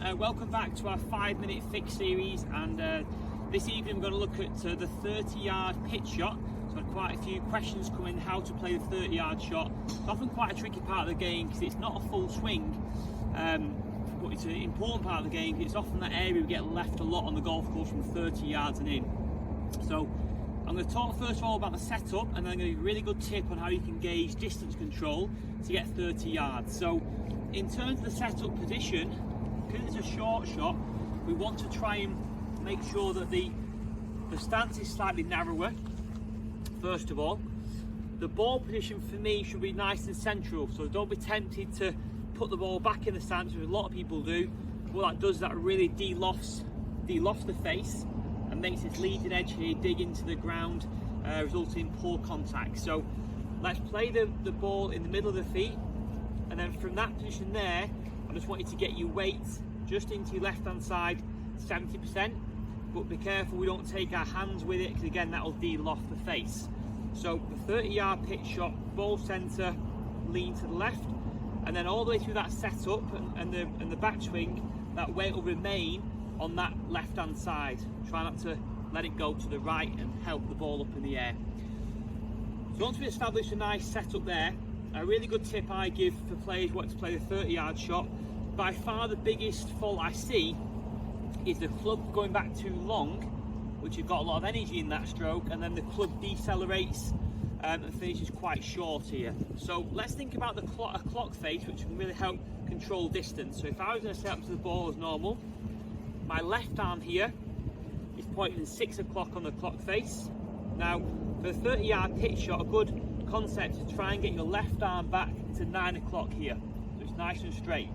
welcome back to our 5-minute fix series, and this evening we're going to look at the 30-yard pitch shot. So I've had quite a few questions coming how to play the 30-yard shot. It's often quite a tricky part of the game because it's not a full swing, but it's an important part of the game. It's often that area we get left a lot on the golf course from 30 yards and in. So I'm going to talk first of all about the setup, and then I'm going to give you a really good tip on how you can gauge distance control to get 30 yards. So in terms of the setup position, because it's a short shot, we want to try and make sure that the stance is slightly narrower. First of all, the ball position for me should be nice and central, so don't be tempted to put the ball back in the stance, which a lot of people do. What that does is that really de-lofts the face and makes this leading edge here dig into the ground, resulting in poor contact. So let's play the ball in the middle of the feet, and then from that position there, I just want you to get your weight just into your left hand side, 70%, but be careful we don't take our hands with it, because again that will de-loft the face. So the 30-yard pitch shot, ball centre, lean to the left, and then all the way through that setup and the backswing, that weight will remain on that left hand side. Try not to let it go to the right and help the ball up in the air. So once we establish a nice setup there, a really good tip I give for players wanting to play the 30-yard shot, by far the biggest fault I see is the club going back too long, which you've got a lot of energy in that stroke, and then the club decelerates and finishes quite short here. So let's think about a clock face, which can really help control distance. So if I was going to set up to the ball as normal, my left arm here is pointing 6 o'clock on the clock face. Now for a 30-yard pitch shot, a good concept is to try and get your left arm back to 9 o'clock here, so it's nice and straight.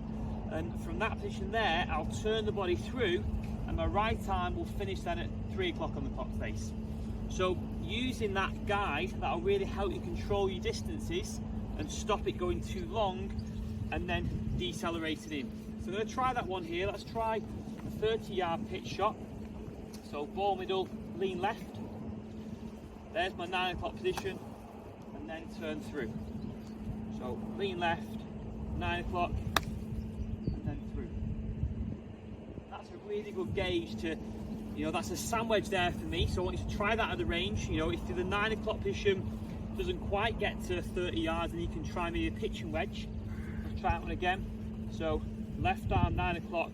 And from that position there, I'll turn the body through, and my right arm will finish then at 3 o'clock on the clock face. So using that guide, that'll really help you control your distances and stop it going too long and then decelerating in. So I'm going to try that one here. Let's try a 30-yard pitch shot. So ball middle, lean left. There's my 9 o'clock position, and then turn through. So lean left, 9 o'clock, and then through. That's a really good gauge to, that's a sand wedge there for me. So I want you to try that at the range. If the 9 o'clock position doesn't quite get to 30 yards, then you can try maybe a pitching wedge. Let's try that one again. So left arm, 9 o'clock,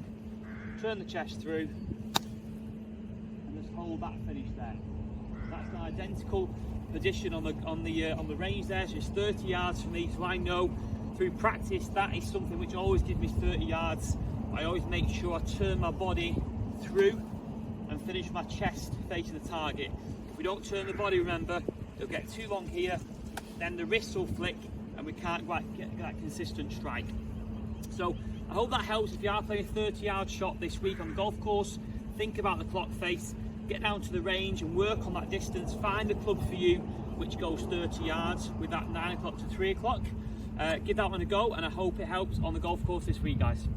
turn the chest through, and just hold that finish there. That's an identical position on the range there, so it's 30 yards for me. So I know through practice that is something which always gives me 30 yards. I always make sure I turn my body through and finish my chest facing the target. If we don't turn the body, remember, it'll get too long here, then the wrists will flick and we can't quite get that consistent strike. So I hope that helps. If you are playing a 30-yard shot this week on the golf course, think about the clock face, get down to the range and work on that distance. Find a club for you which goes 30 yards with that 9 o'clock to 3 o'clock. Give that one a go, and I hope it helps on the golf course this week, guys.